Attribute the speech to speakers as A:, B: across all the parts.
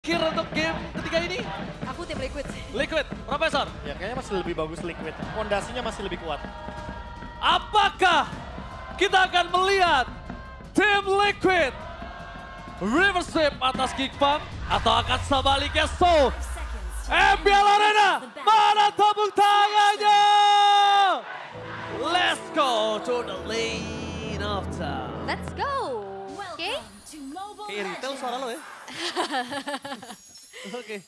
A: Kira untuk game ketiga ini?
B: Aku tim Liquid sih.
A: Liquid, Profesor.
C: Ya kayaknya masih lebih bagus Liquid. Fondasinya masih lebih kuat.
A: Apakah kita akan melihat tim Liquid reverse sweep atas Geekfam atau akan sebaliknya? So, MPL Arena, mana tepuk tangannya? Let's go to the lane of time.
B: Let's go. Oke.
A: Kayak retail suara lo ya? Oke.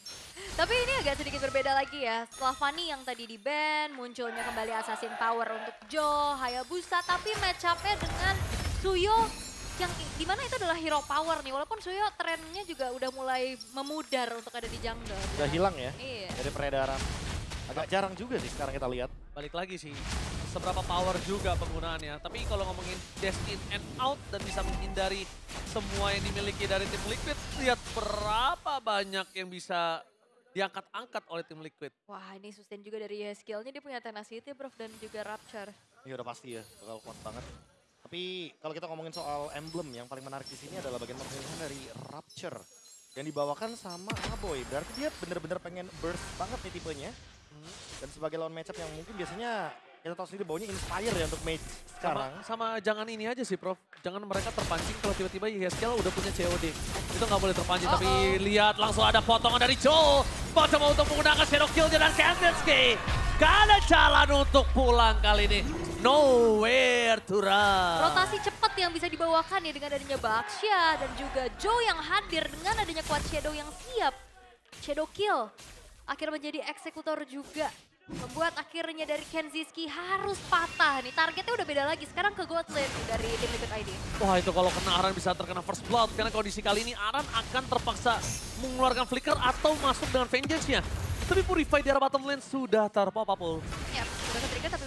B: Tapi ini agak sedikit berbeda lagi ya. Setelah Fanny yang tadi di ban, munculnya kembali Assassin Power untuk Jo, Hayabusa. Tapi match up-nya dengan Suyo yang dimana itu adalah hero power nih. Walaupun Suyo trennya juga udah mulai memudar untuk ada di jungle.
C: Udah hilang ya
B: Iya.
C: dari peredaran. Agak jarang juga sih sekarang kita lihat.
A: Balik lagi sih, seberapa power juga penggunaannya. Tapi kalau ngomongin dash in and out dan bisa menghindari semua yang dimiliki dari tim Liquid, lihat berapa banyak yang bisa diangkat-angkat oleh tim Liquid.
B: Wah, ini sustain juga dari skillnya. Dia punya tenacity, Prof, dan juga rapture.
C: Ya udah pasti ya, bakal kuat banget. Tapi kalau kita ngomongin soal emblem, yang paling menarik di sini adalah bagian pemilihan dari Rapture. Yang dibawakan sama Aboy, berarti dia bener-bener pengen burst banget nih tipenya. Dan sebagai lawan matchup yang mungkin biasanya kita tahu sendiri baunya inspire ya untuk mage sekarang.
A: Sama jangan ini aja sih Prof, jangan mereka terpancing kalau tiba-tiba Yeskel udah punya COD. Itu nggak boleh terpancing, tapi lihat langsung ada potongan dari Joe. Coba untuk menggunakan Shadow Kill-nya dan Kandinsky. Gak ada jalan untuk pulang kali ini. Nowhere to run.
B: Rotasi cepat yang bisa dibawakan ya dengan adanya Baksha dan juga Joe yang hadir dengan adanya Quad Shadow yang siap. Shadow Kill akhirnya menjadi eksekutor juga. Membuat akhirnya dari Kenziski harus patah nih. Targetnya udah beda lagi. Sekarang ke God Lane dari tim Liquid ID.
A: Wah itu kalau kena Aran bisa terkena first blood. Karena kondisi kali ini Aran akan terpaksa mengeluarkan flicker atau masuk dengan vengeance-nya. Tapi Purify di arah bottom lane sudah terpop up.
B: Ya, udah ke-trigger tapi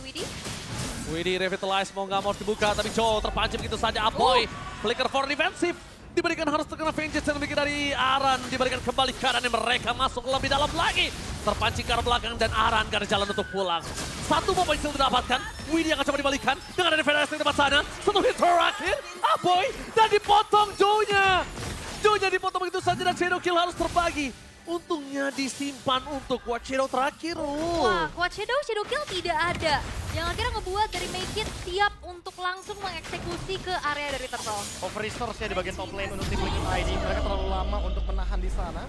A: Widhi revitalize mau nggak mau harus dibuka. Tapi Joe terpancing begitu saja. Aboy flicker for defensive. Diberikan harus terkena vengeance yang lebih dari Aran. Diberikan kembali kanan yang mereka masuk lebih dalam lagi. Terpancing ke arah belakang dan Aran gak ada jalan untuk pulang. Satu bomba yang sudah didapatkan. Widhi akan coba dibalikan dengan ada Federasi di tempat sana. Satu hit terakhir. Aboy dan dipotong Joe-nya. Joe-nya dipotong begitu saja dan Shadow Kill harus terbagi. Untungnya disimpan untuk Quad Shadow terakhir.
B: wah, Quad Shadow Kill tidak ada. Yang akhirnya ngebuat dari Make It siap untuk langsung mengeksekusi ke area dari Turtle.
C: Overresource ya di bagian top lane untuk tim Liquid ID. Mereka terlalu lama untuk menahan di sana.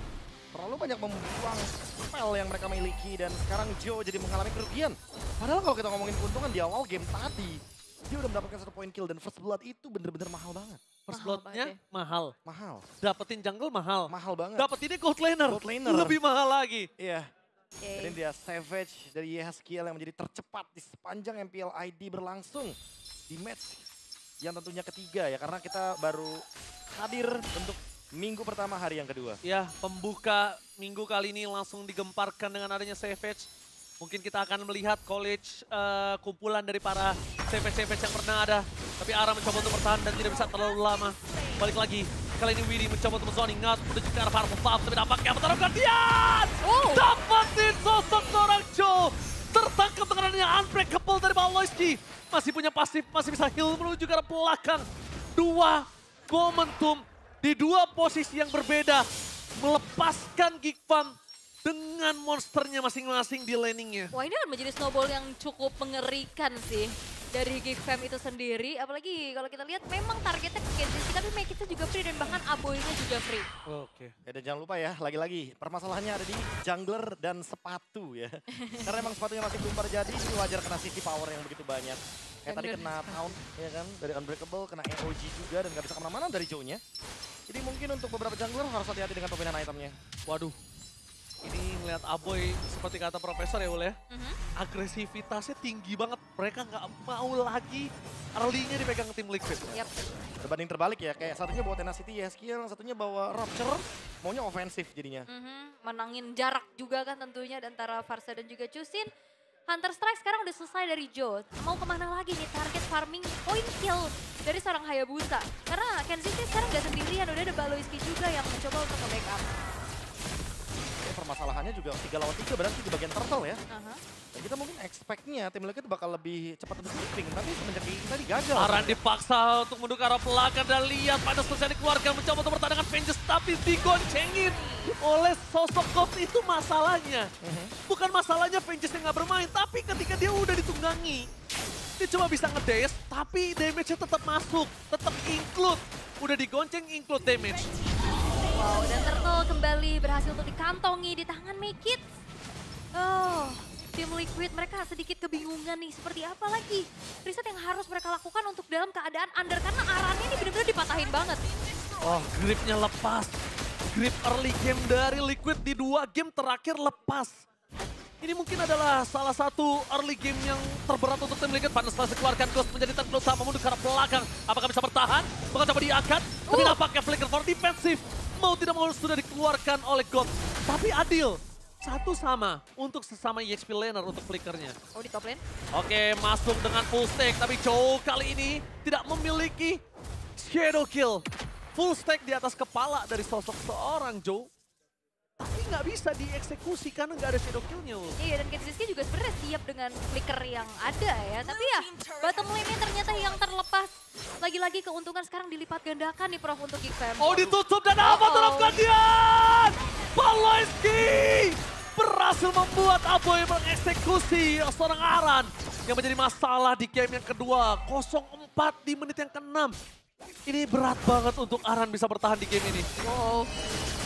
C: Terlalu banyak membuang spell yang mereka miliki dan sekarang Joe jadi mengalami kerugian. Padahal kalau kita ngomongin keuntungan di awal game tadi, dia udah mendapatkan 1 point kill dan first blood itu bener-bener mahal banget.
A: First
B: Mahal
A: blood-nya
B: banget
A: mahal.
C: Mahal,
A: Dapetin jungle mahal.
C: mahal banget.
A: Dapetinnya gold laner.
C: Gold laner.
A: Lebih mahal lagi.
C: Iya.
B: Oke.
C: Jadi dia Savage dari Yehaskiel yang menjadi tercepat di sepanjang MPL ID berlangsung di match yang tentunya ketiga ya. Karena kita baru hadir untuk minggu pertama hari yang kedua.
A: Ya, pembuka minggu kali ini langsung digemparkan dengan adanya Savage. Mungkin kita akan melihat college kumpulan dari para Savage yang pernah ada. Tapi Aran mencoba untuk bertahan dan tidak bisa terlalu lama. Balik lagi. Kali ini Widhi mencoba untuk zoning out menuju ke arah Powerful Puff. Tapi dampaknya bertaruh gantian. Dapatin sosok seorang Joe. Tertangkap dengan adanya unbreakable dari Baloyski. Masih punya pasif, masih bisa heal menuju ke arah belakang. Dua momentum di dua posisi yang berbeda. Melepaskan Geekfam dengan monsternya masing-masing di laningnya.
B: Wah, ini akan menjadi snowball yang cukup mengerikan sih dari Geekfam itu sendiri. Apalagi kalau kita lihat memang targetnya ke Kenziski, tapi Make It juga free dan bahkan Aboy-nya juga free.
A: Oke.
C: Ya, dan jangan lupa ya, lagi-lagi permasalahannya ada di jungler dan sepatu ya. Karena emang sepatunya masih belum terjadi, jadi wajar kena CC power yang begitu banyak. Kayak tadi kena Taunt ya kan, dari Unbreakable, kena AOG juga dan gak bisa kemana-mana dari Joe-nya. Jadi mungkin untuk beberapa jungler harus hati-hati dengan pemilihan itemnya.
A: Waduh. Ini ngeliat Aboy seperti kata Profesor ya Ul ya. Agresivitasnya tinggi banget. Mereka nggak mau lagi early-nya dipegang tim Liquid.
B: Yap.
C: Berbanding terbalik ya, kayak satunya bawa Tenacity, Yeskiel, yang satunya bawa Rapture, maunya ofensif jadinya.
B: Menangin jarak juga kan tentunya antara Farsa dan juga Chusin. Hunter Strike sekarang udah selesai dari Joe. Mau kemana lagi nih target farming point kill dari seorang Hayabusa. Karena Kenziski sekarang gak sendirian, udah ada Baloyski juga yang mencoba untuk nge-backup.
C: Permasalahannya juga 3 lawan 3 berarti di bagian turtle ya. Dan kita mungkin expect-nya tim Liquid bakal lebih cepat untuk sweeping, tapi semenjak ini tadi gagal.
A: Aran dipaksa untuk menuju ke arah belakang dan lihat pada selesai dikeluarkan mencoba untuk bertahan dengan Vengeance tapi digoncengin. oleh sosok Cops itu masalahnya. Bukan masalahnya Vengeance yang nggak bermain, tapi ketika dia udah ditunggangi, dia cuma bisa ngedash, tapi damage-nya tetap masuk, tetap include. Udah digonceng, include damage.
B: Wow, dan Turtle kembali berhasil untuk dikantongi di tangan Make It. Oh, tim Liquid mereka sedikit kebingungan nih, seperti apa lagi riset yang harus mereka lakukan untuk dalam keadaan under, karena arahnya ini benar-benar dipatahin banget.
A: Oh, gripnya lepas. Grip early game dari Liquid di 2 game terakhir lepas. Ini mungkin adalah salah satu early game yang terberat untuk tim Liquid. Panas Flash dikeluarkan, Ghost menjadi target utama mundur ke arah belakang. Apakah bisa bertahan? Bakal coba diangkat. Tapi nampaknya Flicker for defensif. Mau tidak mau sudah dikeluarkan oleh God. Tapi adil. Satu sama untuk sesama EXP laner untuk flickernya.
B: Oh, di top lane.
A: Oke, masuk dengan full stack. Tapi Joe kali ini tidak memiliki shadow kill. Full stack di atas kepala dari sosok seorang Joe. Tapi nggak bisa dieksekusi karena nggak ada shadow killnya.
B: Iya, dan Kenziski juga sebenarnya siap dengan flicker yang ada ya. Tapi ya, bottom lane-nya ternyata yang terlepas. Lagi-lagi keuntungan sekarang dilipat gandakan nih Prof untuk Geek Fam.
A: Oh, ditutup dan apa terhadap Guardian? Paloisky berhasil membuat Aboy mengeksekusi seorang Aran yang menjadi masalah di game yang kedua. 0-4 di menit yang ke-6. Ini berat banget untuk Aran bisa bertahan di game ini.
B: Wow.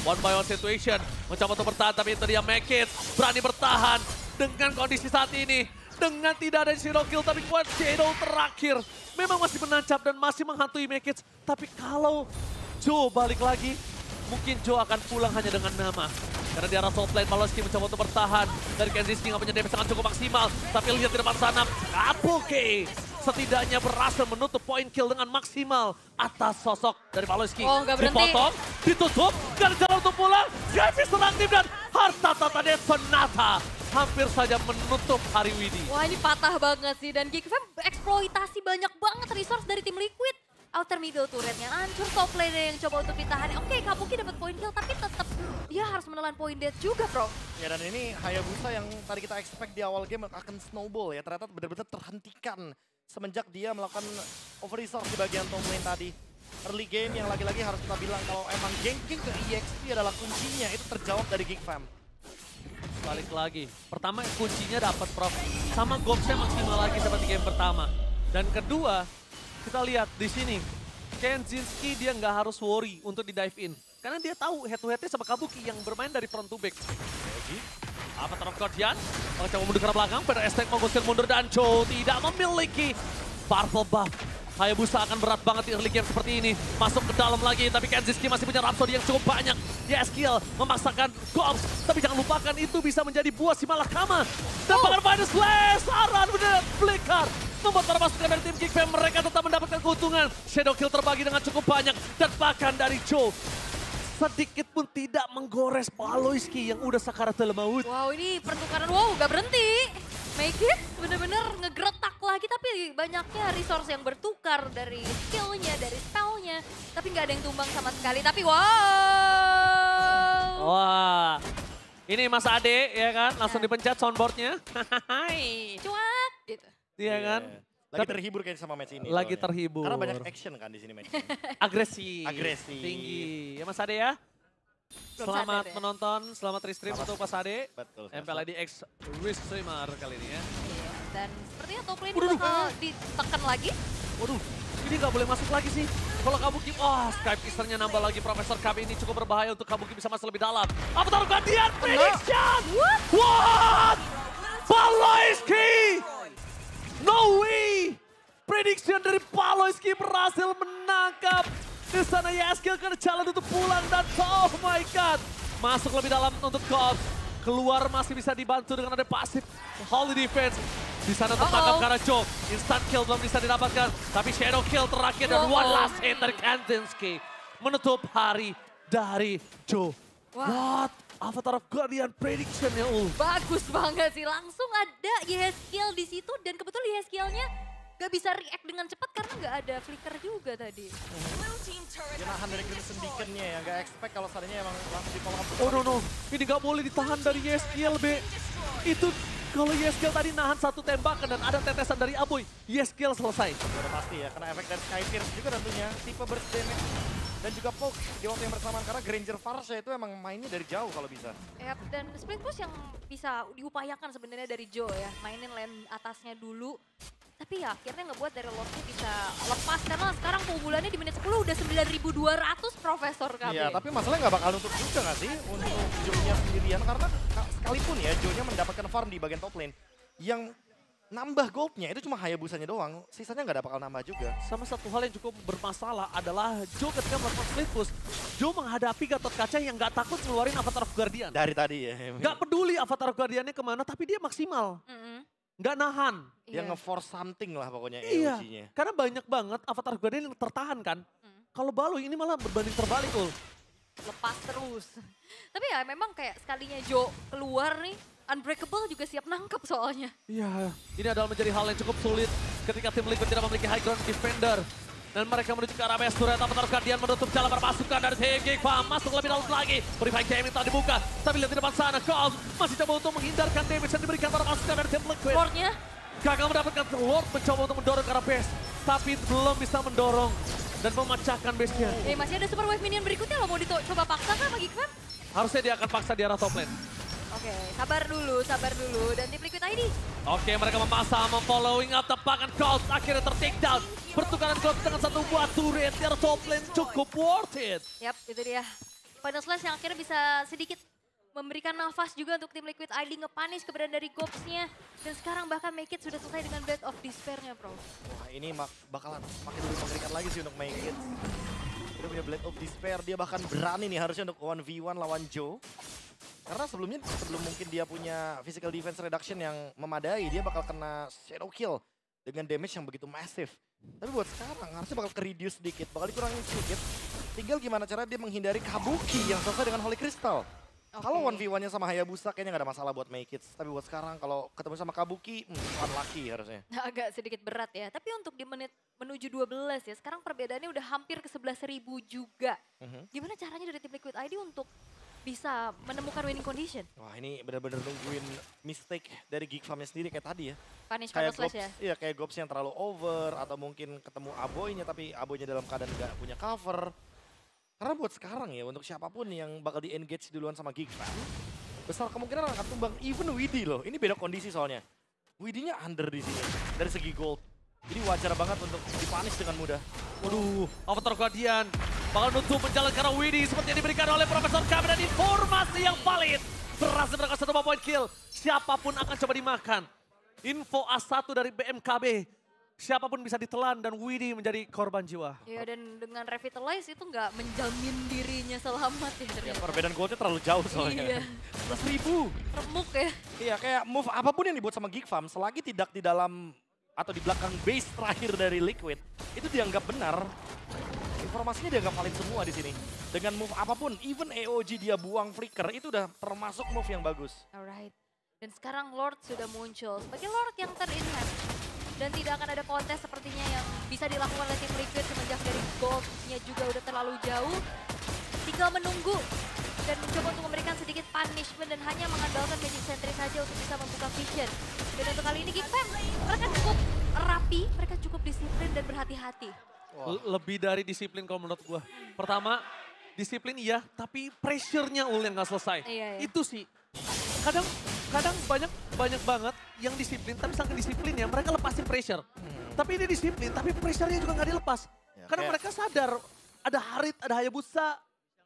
A: One by one situation. Mencoba untuk bertahan, tapi itu dia Make It berani bertahan dengan kondisi saat ini. Dengan tidak ada zero kill, tapi kuat Shadow terakhir. Memang masih menancap dan masih menghantui Make It. Tapi kalau Joe balik lagi, mungkin Joe akan pulang hanya dengan nama. Karena di arah top lane, Paloisky mencoba untuk bertahan. Dari Kenziski nggak punya damage sangat cukup maksimal. Tapi lihat di depan sana, Kabuki setidaknya berhasil menutup point kill dengan maksimal atas sosok dari Paloisky.
B: Oh, nggak berhenti.
A: Dipotong, ditutup, gak ada jalan untuk pulang. Gavis serang tim dan harta tata dan Sonata hampir saja menutup hari Widi.
B: Wah, ini patah banget sih. Dan Geek Fam eksploitasi banyak banget resource dari tim Liquid. Outer middle turretnya hancur, top lane yang coba untuk ditahan. Oke, Kabuki dapat point kill, tapi tetap dia harus menelan point death juga, bro.
C: Ya, dan ini Hayabusa yang tadi kita expect di awal game akan snowball ya. Ternyata benar-benar terhentikan semenjak dia melakukan over resource di bagian top lane tadi. Early game yang lagi-lagi harus kita bilang kalau emang ganking ke EXP adalah kuncinya, itu terjawab dari Geek Fam.
A: Balik lagi. Pertama kuncinya dapat Prof. Sama Gopsnya maksimal lagi seperti game pertama. Dan kedua, kita lihat di sini. Kenziski dia nggak harus worry untuk di dive in. Karena dia tahu head to headnya sama Kabuki yang bermain dari front to back. Apa terhadap Guardian? Coba mundur ke arah belakang, pada Estek mengusir mundur dan Joe tidak memiliki purple buff. Hayabusa akan berat banget di early game seperti ini. Masuk ke dalam lagi, tapi Kenziski masih punya Rhapsody yang cukup banyak. Yeskiel memaksakan Gops, tapi jangan lupakan itu bisa menjadi buah si malakama. Dan bahkan Final Slash, Aran benar flicker. Membuat para pasukan dari tim Geek Fam mereka tetap mendapatkan keuntungan. Shadow kill terbagi dengan cukup banyak. Dan bahkan dari Joe, sedikit pun tidak menggores Paloisky yang udah sakaratul maut.
B: Wow, ini pertukaran, wow, gak berhenti. Make It bener-bener ngegeretak lagi, tapi banyaknya resource yang bertukar dari skillnya, dari spellnya. Tapi nggak ada yang tumbang sama sekali, tapi wow.
A: Wah, ini Mas Ade ya kan, langsung dipencet soundboardnya.
B: Cuak gitu.
A: Iya kan?
C: Lagi terhibur kayaknya sama match ini.
A: Lagi
C: soalnya.
A: terhibur.
C: Karena banyak action kan di sini match.
A: Agresif.
C: Agresif.
A: Tinggi. Ya Mas Ade ya. Selamat
B: sadar ya.
A: menonton, selamat restream untuk Mas Ade.
C: Betul.
A: MPLID X Risk Streamer kali ini ya.
B: Iya, dan sepertinya top lane
A: Waduh.
B: bakal ditekan lagi.
A: Waduh, ini nggak boleh masuk lagi sih. Kalau Kabuki, Skype Kissernya nambah lagi. Profesor Cup ini cukup berbahaya untuk Kabuki bisa masuk lebih dalam. Apa taruh Guardian? Prediction! What? Paloisky! No way! Prediction dari Paloisky berhasil menangkap. Di sana Yeskiel ke jalan untuk pulang dan oh my god. Masuk lebih dalam untuk Cops. Keluar masih bisa dibantu dengan ada pasif Holy Defense. Di sana tertangkap karena Joe. Instant kill belum bisa didapatkan. Tapi shadow kill terakhir dan one last hit dari Kenziski. Menutup hari dari Joe. What? Avatar of Guardian prediction ya
B: Bagus banget sih, langsung ada Yeskiel di situ dan kebetulan Yeskielnya gak bisa react dengan cepat karena gak ada flicker juga tadi.
C: Dia nahan dari Crimson Beacon-nya ya, gak expect kalau seandainya emang langsung di kolom.
A: Oh no, ini gak boleh ditahan dari Yeskiel B. Itu kalau Yeskiel tadi nahan satu tembakan dan ada tetesan dari Aboy, Yeskiel selesai.
C: Udah pasti ya, kena efek dari Sky Pierce juga tentunya, tipe burst damage. dan juga Poke di waktu yang bersamaan karena Granger Farsha itu emang mainnya dari jauh kalau bisa.
B: Yap, dan split push yang bisa diupayakan sebenarnya dari Joe ya. Mainin lane atasnya dulu. Tapi ya akhirnya ngebuat dari Lordnya bisa lepas karena sekarang keunggulannya di menit 10 udah 9.200 Profesor KB.
C: Iya, tapi masalahnya nggak bakal nutup juga nggak sih untuk Joe-nya sendirian karena sekalipun ya Joe-nya mendapatkan farm di bagian top lane yang nambah goldnya itu cuma Hayabusanya doang, sisanya nggak bakal nambah juga.
A: Sama satu hal yang cukup bermasalah adalah Joe ketika melakukan split push, Joe menghadapi Gatot Kaca yang nggak takut ngeluarin Avatar of Guardian.
C: Dari tadi ya.
A: Nggak peduli Avatar of Guardiannya kemana, tapi dia maksimal. Nggak nahan.
C: Dia
B: Iya.
C: nge-force something lah pokoknya
A: Iya,
C: EOG-nya.
A: karena banyak banget Avatar of Guardian yang tertahan kan. Kalau Baloi ini malah berbanding terbalik, Ul.
B: Lepas terus. Tapi ya memang kayak sekalinya Joe keluar nih, Unbreakable juga siap nangkep soalnya.
A: Iya, ini adalah menjadi hal yang cukup sulit ketika tim Liquid tidak memiliki high ground defender. Dan mereka menuju ke arah base turret, Avatar of Guardian menutup jalan perpasukan dari tim Geekfarm. Masuk lebih dalam lagi, Purifying Damage telah dibuka. Tapi lihat di depan sana, Colt masih coba untuk menghindarkan damage yang diberikan para pasukan dari tim Liquid.
B: Lordnya,
A: Gagal mendapatkan Lord mencoba untuk mendorong ke arah base. Tapi belum bisa mendorong dan memecahkan base-nya.
B: masih ada super wave minion berikutnya lo mau coba paksa kah sama Geekfam?
A: Harusnya dia akan paksa di arah top lane.
B: Oke, sabar dulu. Dan tim Liquid ID.
A: Oke, mereka memasang, memfollowing up tepakan Colt. Akhirnya ter-take down. Pertukaran Colt dengan satu buah turret di arah top lane cukup worth it.
B: Yap, itu dia. Final Slash yang akhirnya bisa sedikit memberikan nafas juga untuk tim Liquid ID nge-punish keberadaan dari Gobs-nya. Dan sekarang bahkan Make It sudah selesai dengan Blade of Despair-nya, bro.
C: Wah ini bakalan makin lebih mengerikan lagi sih untuk Make It. Dia punya Blade of Despair, dia bahkan berani nih harusnya untuk 1v1 lawan Joe. Karena sebelum mungkin dia punya physical defense reduction yang memadai, dia bakal kena shadow kill dengan damage yang begitu massive. Tapi buat sekarang harusnya bakal ke-reduce sedikit, bakal dikurangin sedikit. Tinggal gimana cara dia menghindari Kabuki yang selesai dengan Holy Crystal. Kalau 1v1-nya sama Hayabusa kayaknya gak ada masalah buat Make It. Tapi buat sekarang kalau ketemu sama Kabuki, unlucky harusnya.
B: Agak sedikit berat ya. Tapi untuk di menit menuju 12 ya, sekarang perbedaannya udah hampir ke 11.000 juga. Gimana caranya dari tim Liquid ID untuk bisa menemukan winning condition?
C: Wah ini benar-benar nungguin mistake dari Geekfarm-nya sendiri kayak tadi ya.
B: Punish
C: Kayak
B: Final Slash ya?
C: Iya kayak Gobs yang terlalu over atau mungkin ketemu Aboy-nya tapi Aboy-nya dalam keadaan gak punya cover. Karena buat sekarang ya untuk siapapun yang bakal di-engage duluan sama Geekfarm, besar kemungkinan akan tumbang even Widdy loh. Ini beda kondisi soalnya. Widdy-nya under di sini dari segi gold. Jadi wajar banget untuk dipunish dengan mudah.
A: Waduh, Avatar Guardian bakal nutup menjalan ke arah Widdy seperti yang diberikan oleh Profesor Kami dan informasi yang valid. Berhasil mereka 1 point kill. Siapapun akan coba dimakan. Info A1 dari BMKB. Siapapun bisa ditelan dan Widdy menjadi korban jiwa.
B: Iya, dan dengan Revitalize itu nggak menjamin dirinya selamat ya
C: Ya,
B: ternyata.
C: perbedaan goldnya terlalu jauh soalnya.
B: Iya.
C: 11.000.
B: Remuk ya.
C: Iya kayak move apapun yang dibuat sama Geekfarm selagi tidak di dalam atau di belakang base terakhir dari Liquid itu dianggap benar. Informasinya dianggap valid semua di sini. Dengan move apapun, even EOG dia buang flicker itu udah termasuk move yang bagus.
B: Alright. Dan sekarang Lord sudah muncul sebagai Lord yang ter-enhance. Dan tidak akan ada kontes sepertinya yang bisa dilakukan oleh tim Liquid semenjak dari gold-nya juga udah terlalu jauh. Tinggal menunggu dan mencoba untuk memberikan sedikit punishment dan hanya mengandalkan Magic Sentry saja untuk bisa membuka vision. Dan untuk kali ini Geekfam, mereka cukup rapi, mereka cukup disiplin dan berhati-hati.
A: Lebih dari disiplin kalau menurut gua. Pertama, disiplin iya, tapi pressure-nya Ul yang gak selesai.
B: Iya, iya.
A: Itu sih. Kadang banyak banget yang disiplin, tapi saking disiplin ya mereka lepasin pressure. Tapi ini disiplin, tapi pressure-nya juga gak dilepas.
C: Ya,
A: Karena
C: kayak-
A: mereka sadar ada Harit, ada Hayabusa,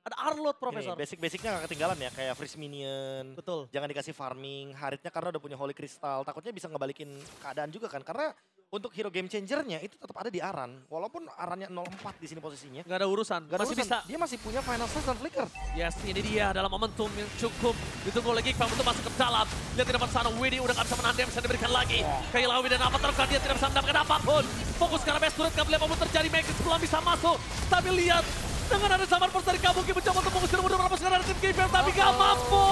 A: ada Arlot,
C: Gini,
A: Profesor.
C: basic-basicnya gak ketinggalan ya, kayak freeze minion.
A: Betul.
C: Jangan dikasih farming, Haritnya karena udah punya Holy Crystal, takutnya bisa ngebalikin keadaan juga kan. Karena untuk hero game changernya itu tetap ada di Aran. Walaupun Arannya 0-4 di sini posisinya.
A: Gak ada urusan,
C: Gak ada
A: masih
C: urusan,
A: bisa.
C: dia masih punya Final Slash dan Flicker.
A: Yes, ini dia dalam momentum yang cukup ditunggu oleh Geekfarm untuk masuk ke dalam. Lihat di depan sana, Widdy udah gak bisa menahan damage yang diberikan lagi. Kehilangan Widdy dan Avatar Guardian tidak bisa mendapatkan apapun. Fokus ke arah base turret, gak boleh apapun terjadi, Matrix belum bisa masuk. Tapi lihat, dengan ada Samar Force dari Kabuki mencoba untuk mengusir mundur berapa sekarang dari tim Geekfarm, tapi gak mampu.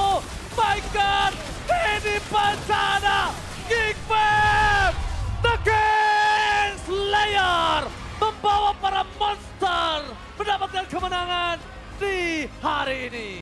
A: My God, ini bencana Geekfarm, the Game Slayer, membawa para monster mendapatkan kemenangan di hari ini.